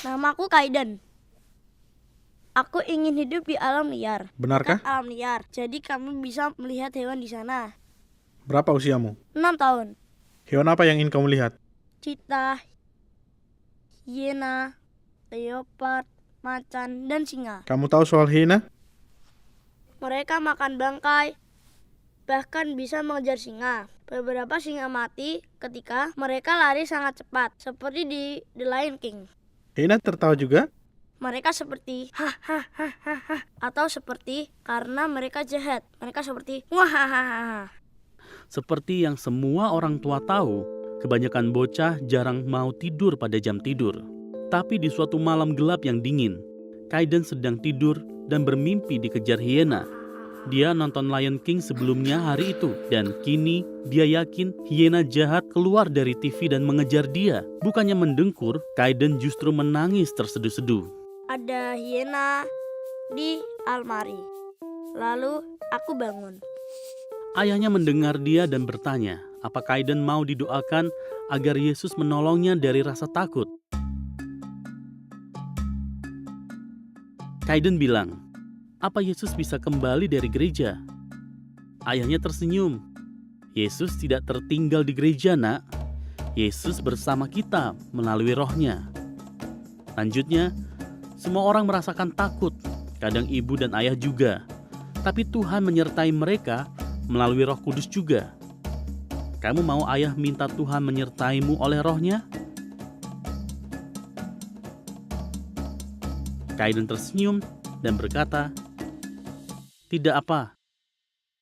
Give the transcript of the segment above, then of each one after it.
Namaku Kaiden. Aku ingin hidup di alam liar. Benarkah? Dekat alam liar. Jadi kamu bisa melihat hewan di sana. Berapa usiamu? 6 tahun. Hewan apa yang ingin kamu lihat? Cita, hiena, leopard, macan, dan singa. Kamu tahu soal hiena? Mereka makan bangkai, bahkan bisa mengejar singa. Beberapa singa mati ketika mereka lari sangat cepat, seperti di The Lion King. Hiena tertawa juga? Mereka seperti hahaha atau seperti karena mereka jahat. Mereka seperti wahahaha. Seperti yang semua orang tua tahu, kebanyakan bocah jarang mau tidur pada jam tidur. Tapi di suatu malam gelap yang dingin, Kaiden sedang tidur dan bermimpi dikejar hiena. Dia nonton Lion King sebelumnya hari itu, dan kini dia yakin hiena jahat keluar dari TV dan mengejar dia. Bukannya mendengkur, Kaiden justru menangis terseduh-seduh. Ada hiena di almari. Lalu aku bangun. Ayahnya mendengar dia dan bertanya, apa Kaiden mau didoakan agar Yesus menolongnya dari rasa takut. Kaiden bilang, apa Yesus bisa kembali dari gereja? Ayahnya tersenyum. Yesus tidak tertinggal di gereja, nak. Yesus bersama kita melalui rohnya. Lanjutnya, semua orang merasakan takut, kadang ibu dan ayah juga. Tapi Tuhan menyertai mereka melalui Roh Kudus juga. Kamu mau ayah minta Tuhan menyertaimu oleh rohnya? Kaiden tersenyum dan berkata, tidak apa,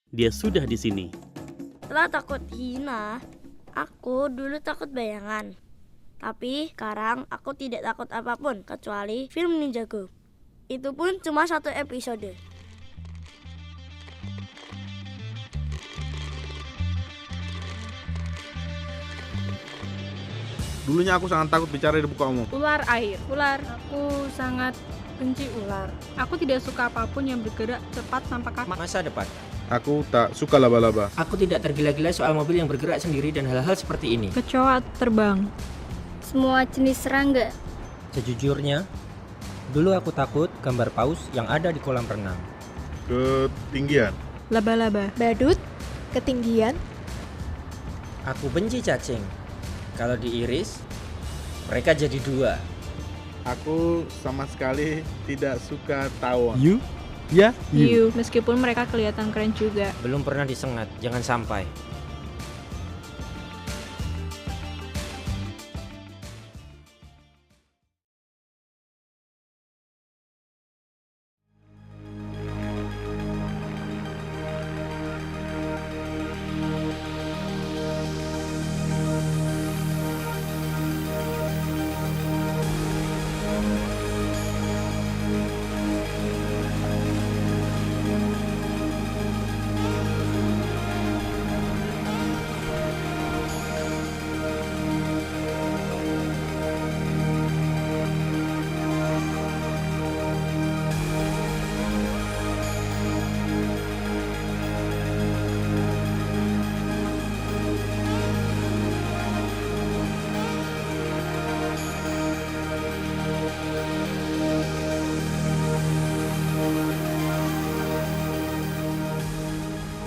dia sudah di sini. Setelah takut hiena, aku dulu takut bayangan. Tapi sekarang aku tidak takut apapun kecuali film Ninjago. Itu pun cuma 1 episode. Dulunya aku sangat takut bicara di muka umum. Ular air. Ular. Aku sangat benci ular. Aku tidak suka apapun yang bergerak cepat tanpa kaki. Masa depan. Aku tak suka laba-laba. Aku tidak tergila-gila soal mobil yang bergerak sendiri dan hal-hal seperti ini. Kecoa terbang. Semua jenis serangga. Sejujurnya, dulu aku takut gambar paus yang ada di kolam renang. Ketinggian. Laba-laba. Badut. Ketinggian. Aku benci cacing. Kalau diiris, mereka jadi 2. Aku sama sekali tidak suka tawon. You? Ya, Hiu. Meskipun mereka kelihatan keren juga. Belum pernah disengat, jangan sampai.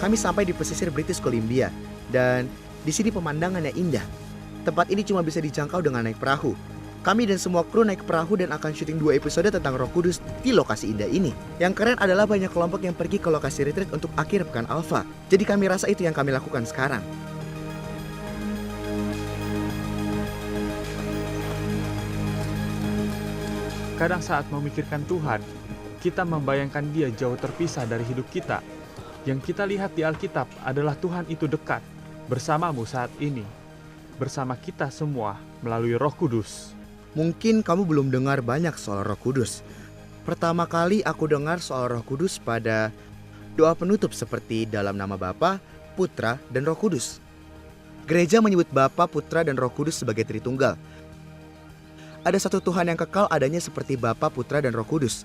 Kami sampai di pesisir British Columbia dan di sini pemandangannya indah. Tempat ini cuma bisa dijangkau dengan naik perahu. Kami dan semua kru naik perahu dan akan syuting 2 episode tentang Roh Kudus di lokasi indah ini. Yang keren adalah banyak kelompok yang pergi ke lokasi retreat untuk akhir pekan Alpha. Jadi kami rasa itu yang kami lakukan sekarang. Kadang saat memikirkan Tuhan, kita membayangkan Dia jauh terpisah dari hidup kita. Yang kita lihat di Alkitab adalah Tuhan itu dekat, bersamamu saat ini, bersama kita semua melalui Roh Kudus. Mungkin kamu belum dengar banyak soal Roh Kudus. Pertama kali aku dengar soal Roh Kudus pada doa penutup seperti dalam nama Bapa, Putra, dan Roh Kudus. Gereja menyebut Bapa, Putra, dan Roh Kudus sebagai Tritunggal. Ada satu Tuhan yang kekal adanya seperti Bapa, Putra, dan Roh Kudus.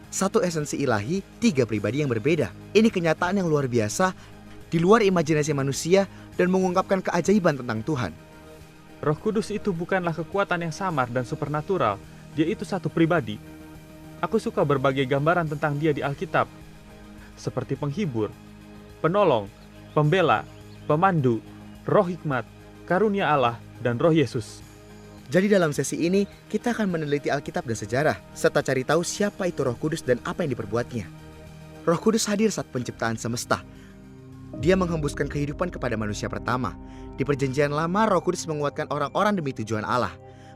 Satu esensi ilahi, 3 pribadi yang berbeda. Ini kenyataan yang luar biasa, di luar imajinasi manusia, dan mengungkapkan keajaiban tentang Tuhan. Roh Kudus itu bukanlah kekuatan yang samar dan supernatural, Dia itu satu pribadi. Aku suka berbagai gambaran tentang dia di Alkitab, seperti penghibur, penolong, pembela, pemandu, roh hikmat, karunia Allah, dan roh Yesus. Jadi dalam sesi ini, kita akan meneliti Alkitab dan sejarah, serta cari tahu siapa itu Roh Kudus dan apa yang diperbuatnya. Roh Kudus hadir saat penciptaan semesta. Dia menghembuskan kehidupan kepada manusia pertama. Di Perjanjian Lama, Roh Kudus menguatkan orang-orang demi tujuan Allah,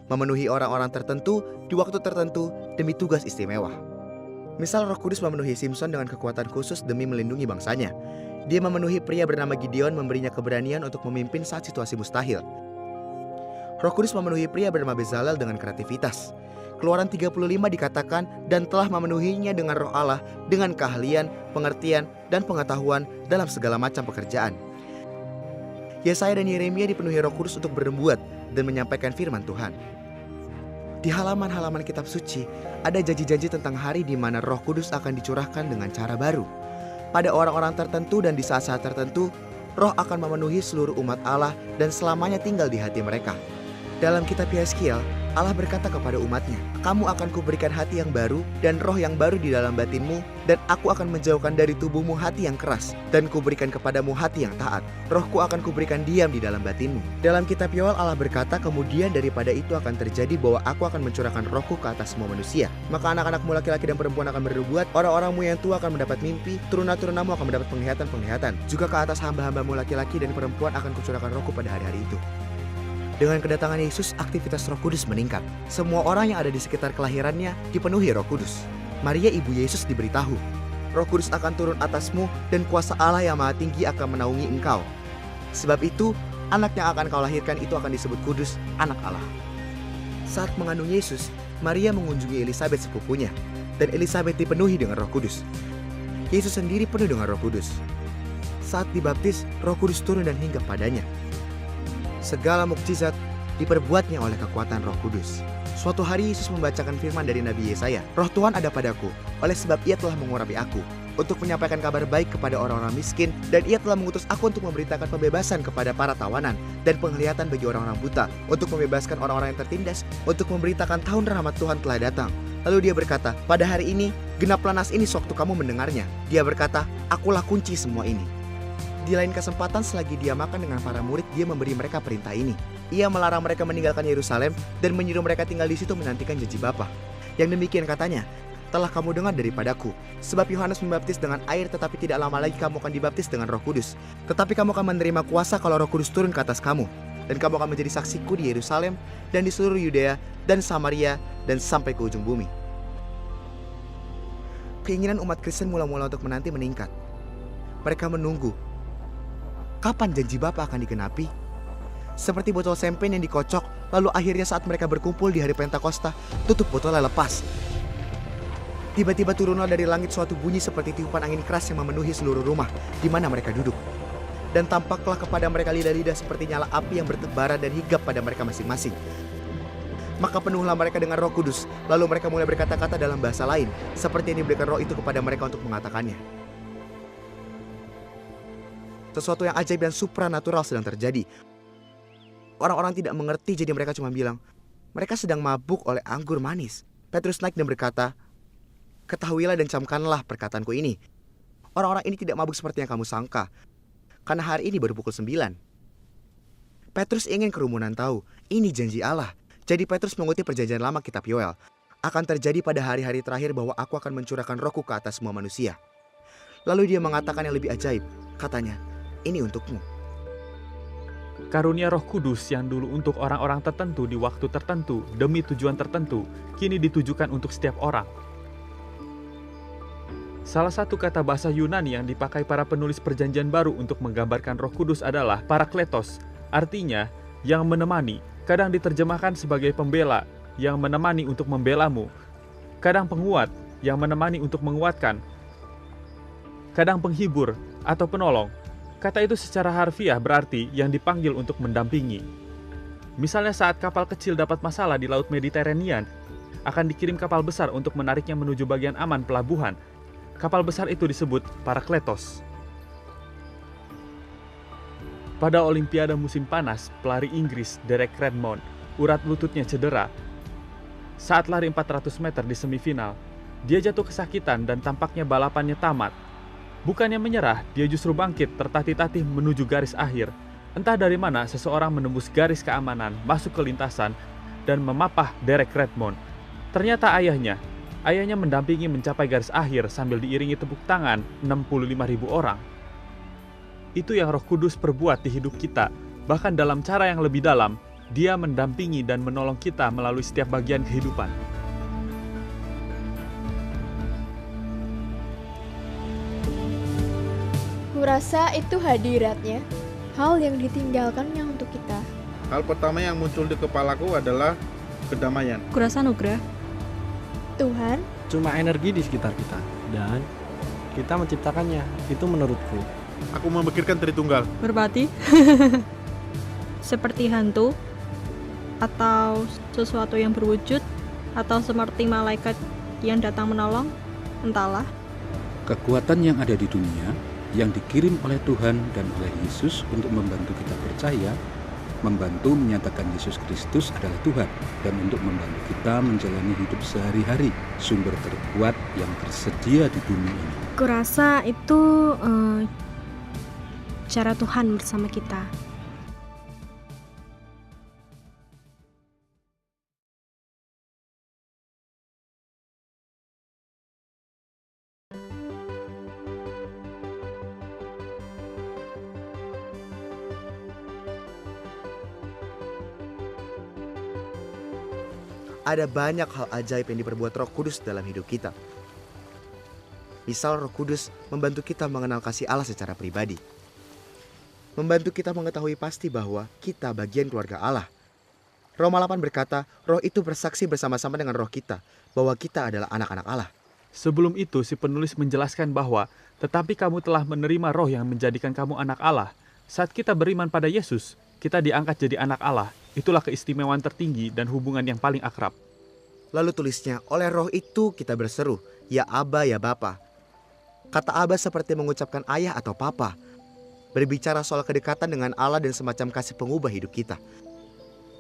memenuhi orang-orang tertentu di waktu tertentu demi tugas istimewa. Misal Roh Kudus memenuhi Simson dengan kekuatan khusus demi melindungi bangsanya. Dia memenuhi pria bernama Gideon, memberinya keberanian untuk memimpin saat situasi mustahil. Roh Kudus memenuhi pria bernama Bezalel dengan kreativitas. Keluaran 35 dikatakan, dan telah memenuhinya dengan roh Allah, dengan keahlian, pengertian, dan pengetahuan dalam segala macam pekerjaan. Yesaya dan Yeremia dipenuhi Roh Kudus untuk bernubuat dan menyampaikan firman Tuhan. Di halaman-halaman kitab suci, ada janji-janji tentang hari di mana Roh Kudus akan dicurahkan dengan cara baru. Pada orang-orang tertentu dan di saat-saat tertentu, Roh akan memenuhi seluruh umat Allah dan selamanya tinggal di hati mereka. Dalam kitab Yeskiel, Allah berkata kepada umatnya, "Kamu akan kuberikan hati yang baru dan roh yang baru di dalam batinmu, dan aku akan menjauhkan dari tubuhmu hati yang keras, dan kuberikan kepadamu hati yang taat. Rohku akan kuberikan diam di dalam batinmu." Dalam kitab Yoel, Allah berkata, "Kemudian daripada itu akan terjadi bahwa aku akan mencurahkan rohku ke atas semua manusia. Maka anak-anakmu laki-laki dan perempuan akan bernubuat, orang-orangmu yang tua akan mendapat mimpi, turun-turunamu akan mendapat penglihatan-penglihatan. Juga ke atas hamba-hambamu laki-laki dan perempuan akan kucurahkan rohku pada hari-hari itu." Dengan kedatangan Yesus, aktivitas Roh Kudus meningkat. Semua orang yang ada di sekitar kelahirannya dipenuhi Roh Kudus. Maria ibu Yesus diberitahu, "Roh Kudus akan turun atasmu dan kuasa Allah yang Maha Tinggi akan menaungi engkau. Sebab itu, anak yang akan kau lahirkan itu akan disebut kudus, anak Allah." Saat mengandung Yesus, Maria mengunjungi Elisabet sepupunya, dan Elisabet dipenuhi dengan Roh Kudus. Yesus sendiri penuh dengan Roh Kudus. Saat dibaptis, Roh Kudus turun dan hinggap padanya. Segala mukjizat diperbuatnya oleh kekuatan Roh Kudus. Suatu hari Yesus membacakan firman dari Nabi Yesaya, "Roh Tuhan ada padaku, oleh sebab Ia telah mengurapi aku, untuk menyampaikan kabar baik kepada orang-orang miskin, dan Ia telah mengutus aku untuk memberitakan pembebasan kepada para tawanan, dan penglihatan bagi orang-orang buta, untuk membebaskan orang-orang yang tertindas, untuk memberitakan tahun rahmat Tuhan telah datang." Lalu Dia berkata, "Pada hari ini, genaplah nas ini sewaktu kamu mendengarnya." Dia berkata, "Akulah kunci semua ini." Di lain kesempatan selagi Dia makan dengan para murid, Dia memberi mereka perintah ini. Ia melarang mereka meninggalkan Yerusalem dan menyuruh mereka tinggal di situ menantikan janji Bapa. Yang demikian katanya, "Telah kamu dengar daripadaku, sebab Yohanes membaptis dengan air, tetapi tidak lama lagi kamu akan dibaptis dengan Roh Kudus. Tetapi kamu akan menerima kuasa kalau Roh Kudus turun ke atas kamu, dan kamu akan menjadi saksiku di Yerusalem dan di seluruh Yudea dan Samaria dan sampai ke ujung bumi." Keinginan umat Kristen mula-mula untuk menanti meningkat. Mereka menunggu kapan janji Bapa akan digenapi. Seperti botol champagne yang dikocok, lalu akhirnya saat mereka berkumpul di hari Pentakosta, tutup botolnya lepas. Tiba-tiba turunlah dari langit suatu bunyi seperti tiupan angin keras yang memenuhi seluruh rumah di mana mereka duduk. Dan tampaklah kepada mereka lidah-lidah seperti nyala api yang bertebaran dan hinggap pada mereka masing-masing. Maka penuhlah mereka dengan Roh Kudus, lalu mereka mulai berkata-kata dalam bahasa lain, seperti yang diberikan Roh itu kepada mereka untuk mengatakannya. Sesuatu yang ajaib dan supranatural sedang terjadi. Orang-orang tidak mengerti, jadi mereka cuma bilang, "Mereka sedang mabuk oleh anggur manis." Petrus naik dan berkata, "Ketahuilah dan camkanlah perkataanku ini. Orang-orang ini tidak mabuk seperti yang kamu sangka, karena hari ini baru pukul 9. Petrus ingin kerumunan tahu, ini janji Allah. Jadi Petrus mengutip Perjanjian Lama kitab Yoel. "Akan terjadi pada hari-hari terakhir bahwa aku akan mencurahkan rohku ke atas semua manusia." Lalu dia mengatakan yang lebih ajaib, katanya, "Ini untukmu." Karunia Roh Kudus yang dulu untuk orang-orang tertentu di waktu tertentu demi tujuan tertentu, kini ditujukan untuk setiap orang. Salah satu kata bahasa Yunani yang dipakai para penulis Perjanjian Baru untuk menggambarkan Roh Kudus adalah parakletos, artinya yang menemani. Kadang diterjemahkan sebagai pembela, yang menemani untuk membelamu. Kadang penguat, yang menemani untuk menguatkan. Kadang penghibur atau penolong. Kata itu secara harfiah berarti yang dipanggil untuk mendampingi. Misalnya saat kapal kecil dapat masalah di Laut Mediterranean, akan dikirim kapal besar untuk menariknya menuju bagian aman pelabuhan. Kapal besar itu disebut parakletos. Pada Olimpiade musim panas, pelari Inggris Derek Redmond, urat lututnya cedera. Saat lari 400 meter di semifinal, dia jatuh kesakitan dan tampaknya balapannya tamat. Bukannya menyerah, dia justru bangkit tertatih-tatih menuju garis akhir. Entah dari mana seseorang menembus garis keamanan, masuk ke lintasan, dan memapah Derek Redmond. Ternyata ayahnya mendampingi mencapai garis akhir sambil diiringi tepuk tangan 65.000 orang. Itu yang Roh Kudus perbuat di hidup kita, bahkan dalam cara yang lebih dalam, Dia mendampingi dan menolong kita melalui setiap bagian kehidupan. Kurasa itu hadiratnya, hal yang ditinggalkannya untuk kita. Hal pertama yang muncul di kepalaku adalah kedamaian. Kurasa nugrah. Tuhan, Cuma energi di sekitar kita, dan kita menciptakannya. Itu menurutku. Aku memikirkan Tritunggal. Berbati. Seperti hantu, atau sesuatu yang berwujud, atau seperti malaikat yang datang menolong, entahlah. Kekuatan yang ada di dunia, yang dikirim oleh Tuhan dan oleh Yesus untuk membantu kita percaya, membantu menyatakan Yesus Kristus adalah Tuhan, dan untuk membantu kita menjalani hidup sehari-hari, sumber terkuat yang tersedia di bumi ini. Kurasa itu cara Tuhan bersama kita. Ada banyak hal ajaib yang diperbuat Roh Kudus dalam hidup kita. Misal Roh Kudus membantu kita mengenal kasih Allah secara pribadi. Membantu kita mengetahui pasti bahwa kita bagian keluarga Allah. Roma 8 berkata, Roh itu bersaksi bersama-sama dengan roh kita bahwa kita adalah anak-anak Allah. Sebelum itu, si penulis menjelaskan bahwa tetapi kamu telah menerima roh yang menjadikan kamu anak Allah. Saat kita beriman pada Yesus, kita diangkat jadi anak Allah. Itulah keistimewaan tertinggi dan hubungan yang paling akrab. Lalu tulisnya, oleh roh itu kita berseru, ya Aba, ya Bapa. Kata Aba seperti mengucapkan ayah atau papa. Berbicara soal kedekatan dengan Allah dan semacam kasih pengubah hidup kita.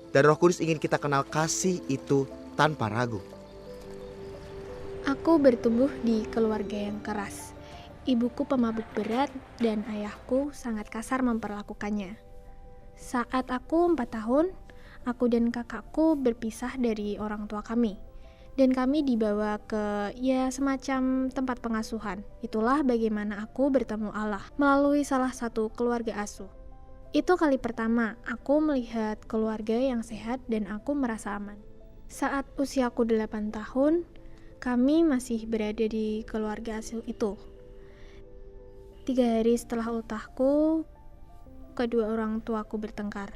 Dan Roh Kudus ingin kita kenal kasih itu tanpa ragu. aku bertumbuh di keluarga yang keras. Ibuku pemabuk berat dan ayahku sangat kasar memperlakukannya. Saat aku 4 tahun, aku dan kakakku berpisah dari orang tua kami. Dan kami dibawa ke semacam tempat pengasuhan. Itulah bagaimana aku bertemu Allah melalui salah satu keluarga asuh. Itu kali pertama aku melihat keluarga yang sehat dan aku merasa aman. Saat usiaku 8 tahun, kami masih berada di keluarga asuh itu. 3 hari setelah ultahku, kedua orang tuaku bertengkar.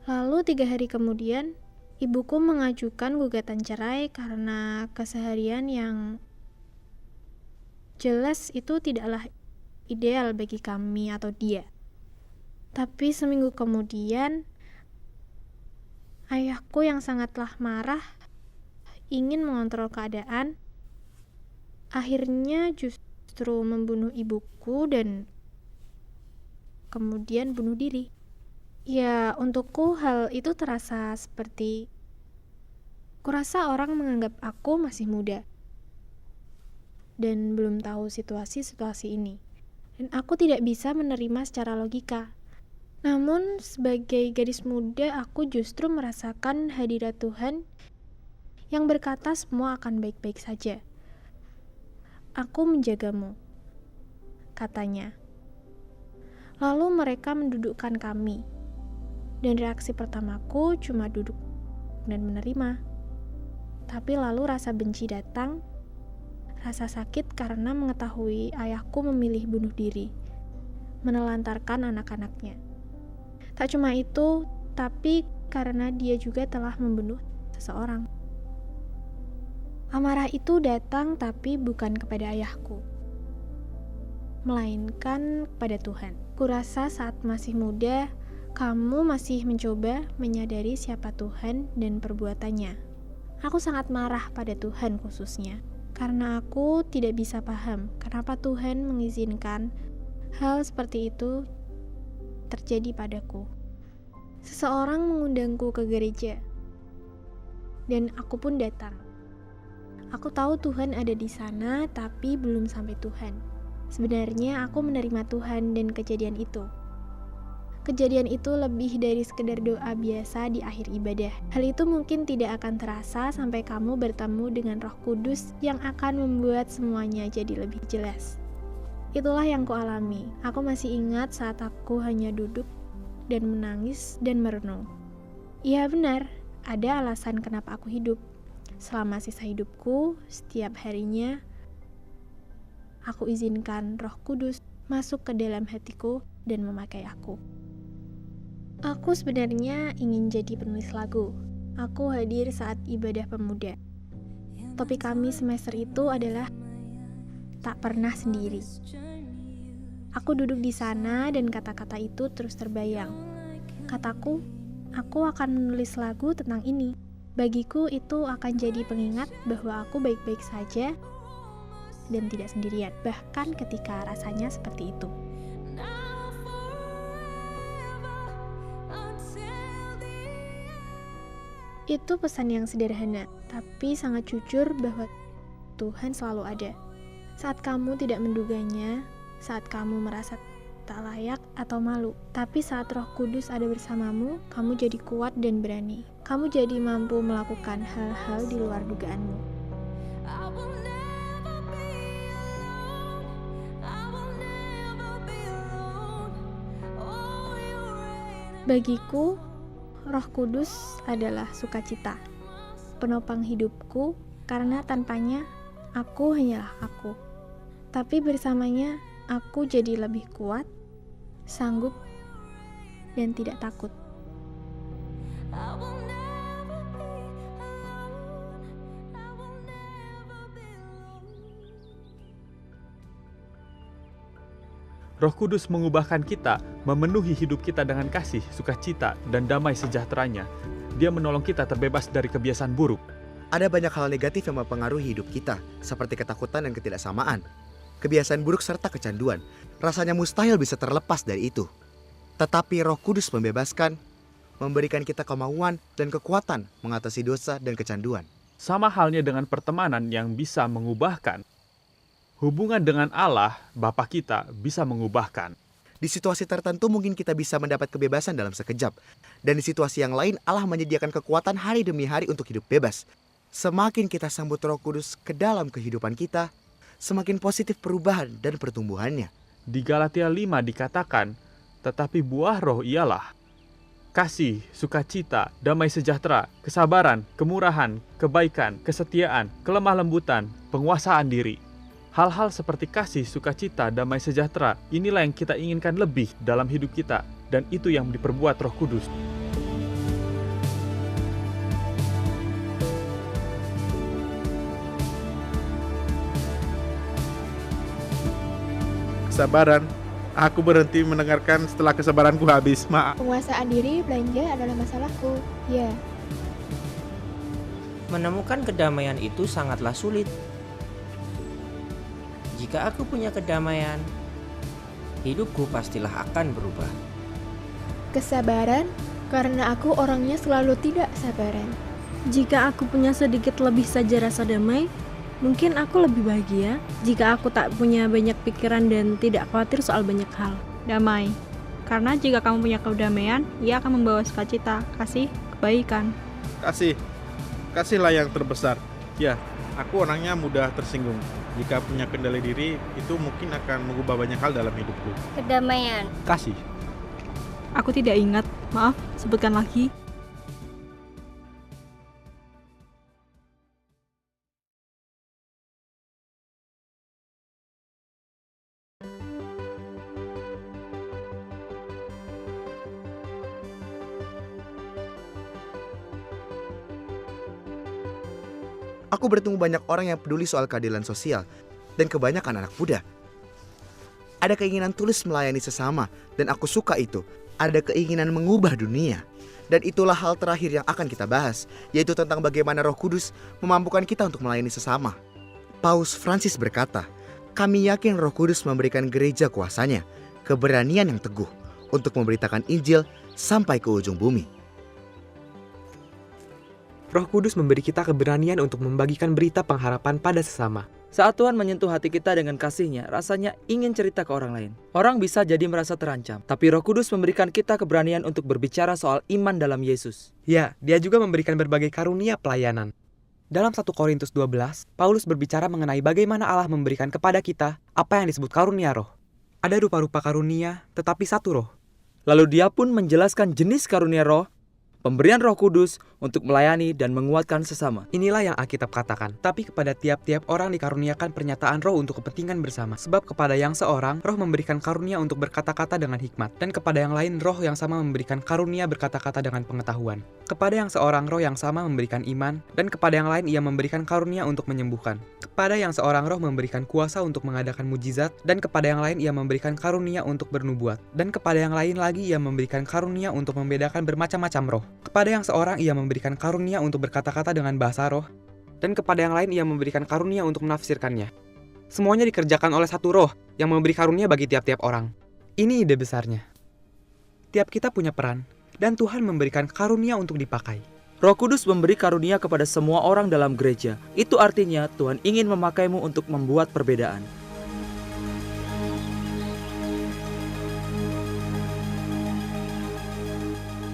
Lalu 3 hari kemudian, ibuku mengajukan gugatan cerai karena keseharian yang jelas itu tidaklah ideal bagi kami atau dia. Tapi seminggu kemudian, ayahku yang sangatlah marah ingin mengontrol keadaan, akhirnya justru membunuh ibuku dan kemudian bunuh diri. Ya, untukku hal itu terasa seperti kurasa orang menganggap aku masih muda dan belum tahu situasi-situasi ini. Dan aku tidak bisa menerima secara logika. Namun, sebagai gadis muda, aku justru merasakan hadirat Tuhan yang berkata semua akan baik-baik saja. Aku menjagamu, katanya. Lalu mereka mendudukkan kami. Dan reaksi pertamaku cuma duduk dan menerima. Tapi lalu rasa benci datang, rasa sakit karena mengetahui ayahku memilih bunuh diri, menelantarkan anak-anaknya. Tak cuma itu, tapi karena dia juga telah membunuh seseorang. Amarah itu datang tapi bukan kepada ayahku, melainkan kepada Tuhan. Kurasa saat masih muda, kamu masih mencoba menyadari siapa Tuhan dan perbuatannya. Aku sangat marah pada Tuhan khususnya, karena aku tidak bisa paham kenapa Tuhan mengizinkan hal seperti itu terjadi padaku. Seseorang mengundangku ke gereja. dan aku pun datang. Aku tahu Tuhan ada di sana, tapi belum sampai Tuhan. Sebenarnya aku menerima Tuhan dan kejadian itu. Kejadian itu lebih dari sekedar doa biasa di akhir ibadah. Hal itu mungkin tidak akan terasa sampai kamu bertemu dengan Roh Kudus yang akan membuat semuanya jadi lebih jelas. Itulah yang kualami. Aku masih ingat saat aku hanya duduk dan menangis dan merenung. Iya benar, ada alasan kenapa aku hidup. Selama sisa hidupku, setiap harinya, aku izinkan Roh Kudus masuk ke dalam hatiku dan memakai aku. Aku sebenarnya ingin jadi penulis lagu. Aku hadir saat ibadah pemuda. Topik kami semester itu adalah tak pernah sendiri. Aku duduk di sana dan kata-kata itu terus terbayang. Kataku, aku akan menulis lagu tentang ini. Bagiku itu akan jadi pengingat bahwa aku baik-baik saja dan tidak sendirian, bahkan ketika rasanya seperti itu. Itu pesan yang sederhana, tapi sangat jujur bahwa Tuhan selalu ada. Saat kamu tidak menduganya, saat kamu merasa tak layak atau malu. Tapi saat Roh Kudus ada bersamamu, kamu jadi kuat dan berani. Kamu jadi mampu melakukan hal-hal di luar dugaanmu. Bagiku, Roh Kudus adalah sukacita, penopang hidupku, karena tanpanya aku hanyalah aku. Tapi bersamanya aku jadi lebih kuat, sanggup, dan tidak takut. Roh Kudus mengubahkan kita, memenuhi hidup kita dengan kasih, sukacita, dan damai sejahteranya. Dia menolong kita terbebas dari kebiasaan buruk. Ada banyak hal negatif yang mempengaruhi hidup kita, seperti ketakutan dan ketidaksamaan, kebiasaan buruk serta kecanduan. Rasanya mustahil bisa terlepas dari itu. Tetapi Roh Kudus membebaskan, memberikan kita kemauan dan kekuatan mengatasi dosa dan kecanduan. Sama halnya dengan pertemanan yang bisa mengubahkan. Hubungan dengan Allah, Bapa kita, bisa mengubahkan. Di situasi tertentu mungkin kita bisa mendapat kebebasan dalam sekejap. Dan di situasi yang lain Allah menyediakan kekuatan hari demi hari untuk hidup bebas. Semakin kita sambut Roh Kudus ke dalam kehidupan kita, semakin positif perubahan dan pertumbuhannya. Di Galatia 5 dikatakan, tetapi buah roh ialah kasih, sukacita, damai sejahtera, kesabaran, kemurahan, kebaikan, kesetiaan, kelemah lembutan, penguasaan diri. Hal-hal seperti kasih, sukacita, damai sejahtera, inilah yang kita inginkan lebih dalam hidup kita, dan itu yang diperbuat Roh Kudus. Kesabaran. Aku berhenti mendengarkan setelah kesabaranku habis. Maaf. Penguasaan diri belanja adalah masalahku. Ya. Menemukan kedamaian itu sangatlah sulit. Jika aku punya kedamaian, hidupku pastilah akan berubah. Kesabaran, karena aku orangnya selalu tidak sabaran. Jika aku punya sedikit lebih saja rasa damai, mungkin aku lebih bahagia. Jika aku tak punya banyak pikiran dan tidak khawatir soal banyak hal. Damai. Karena jika kamu punya kedamaian, ia akan membawa sukacita, kasih, kebaikan. Kasihlah yang terbesar. Ya, aku orangnya mudah tersinggung. Jika punya kendali diri, itu mungkin akan mengubah banyak hal dalam hidupku. Kedamaian. Kasih. Aku tidak ingat, maaf, sebutkan lagi. Aku bertemu banyak orang yang peduli soal keadilan sosial, dan kebanyakan anak muda. Ada keinginan tulus melayani sesama, dan aku suka itu. Ada keinginan mengubah dunia. Dan itulah hal terakhir yang akan kita bahas, yaitu tentang bagaimana Roh Kudus memampukan kita untuk melayani sesama. Paus Francis berkata, kami yakin Roh Kudus memberikan gereja kuasanya, keberanian yang teguh, untuk memberitakan Injil sampai ke ujung bumi. Roh Kudus memberi kita keberanian untuk membagikan berita pengharapan pada sesama. Saat Tuhan menyentuh hati kita dengan kasih-Nya, rasanya ingin cerita ke orang lain. Orang bisa jadi merasa terancam, tapi Roh Kudus memberikan kita keberanian untuk berbicara soal iman dalam Yesus. Ya, Dia juga memberikan berbagai karunia pelayanan. Dalam 1 Korintus 12, Paulus berbicara mengenai bagaimana Allah memberikan kepada kita apa yang disebut karunia roh. Ada rupa-rupa karunia, tetapi satu roh. Lalu dia pun menjelaskan jenis karunia roh, pemberian Roh Kudus untuk melayani dan menguatkan sesama. Inilah yang Alkitab katakan. Tapi kepada tiap-tiap orang dikaruniakan pernyataan roh untuk kepentingan bersama. Sebab kepada yang seorang, roh memberikan karunia untuk berkata-kata dengan hikmat. Dan kepada yang lain, roh yang sama memberikan karunia berkata-kata dengan pengetahuan. Kepada yang seorang, roh yang sama memberikan iman. Dan kepada yang lain, ia memberikan karunia untuk menyembuhkan. Kepada yang seorang, roh memberikan kuasa untuk mengadakan mujizat. Dan kepada yang lain, ia memberikan karunia untuk bernubuat. Dan kepada yang lain lagi, ia memberikan karunia untuk membedakan bermacam-macam roh. Kepada yang seorang ia memberikan karunia untuk berkata-kata dengan bahasa roh, dan kepada yang lain ia memberikan karunia untuk menafsirkannya. Semuanya dikerjakan oleh satu roh yang memberi karunia bagi tiap-tiap orang. Ini ide besarnya. Tiap kita punya peran, dan Tuhan memberikan karunia untuk dipakai. Roh Kudus memberi karunia kepada semua orang dalam gereja. Itu artinya Tuhan ingin memakaimu untuk membuat perbedaan.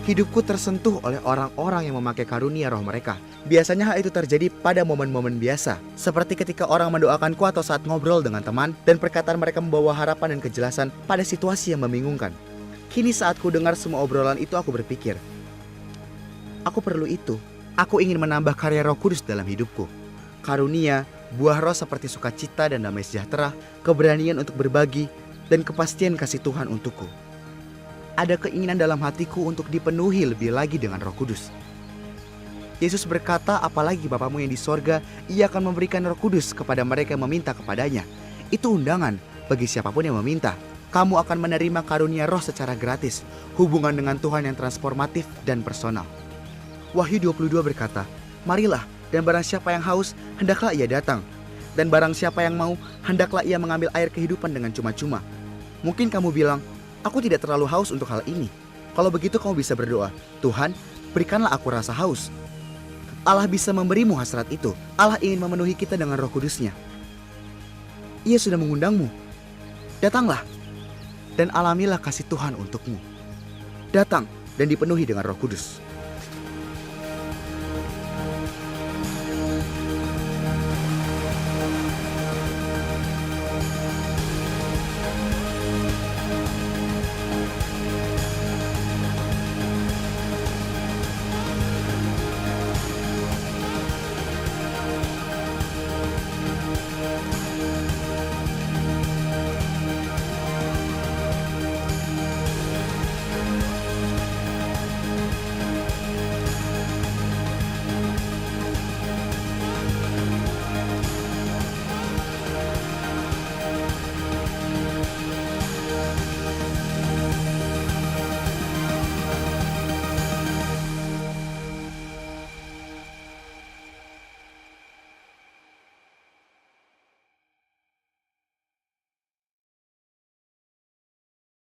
Hidupku tersentuh oleh orang-orang yang memakai karunia roh mereka. Biasanya hal itu terjadi pada momen-momen biasa, seperti ketika orang mendoakanku atau saat ngobrol dengan teman, dan perkataan mereka membawa harapan dan kejelasan pada situasi yang membingungkan. Kini saat ku dengar semua obrolan itu, aku berpikir, aku perlu itu. Aku ingin menambah karya Roh Kudus dalam hidupku. Karunia, buah roh seperti sukacita dan damai sejahtera, keberanian untuk berbagi, dan kepastian kasih Tuhan untukku. Ada keinginan dalam hatiku untuk dipenuhi lebih lagi dengan Roh Kudus. Yesus berkata, apalagi Bapamu yang di sorga, Ia akan memberikan Roh Kudus kepada mereka yang meminta kepadanya. Itu undangan bagi siapapun yang meminta. Kamu akan menerima karunia roh secara gratis, hubungan dengan Tuhan yang transformatif dan personal. Wahyu 22 berkata, marilah, dan barang siapa yang haus, hendaklah ia datang. Dan barang siapa yang mau, hendaklah ia mengambil air kehidupan dengan cuma-cuma. Mungkin kamu bilang, aku tidak terlalu haus untuk hal ini. Kalau begitu kamu bisa berdoa, Tuhan, berikanlah aku rasa haus. Allah bisa memberimu hasrat itu. Allah ingin memenuhi kita dengan Roh Kudus-Nya. Ia sudah mengundangmu. Datanglah dan alamilah kasih Tuhan untukmu. Datang dan dipenuhi dengan Roh Kudus.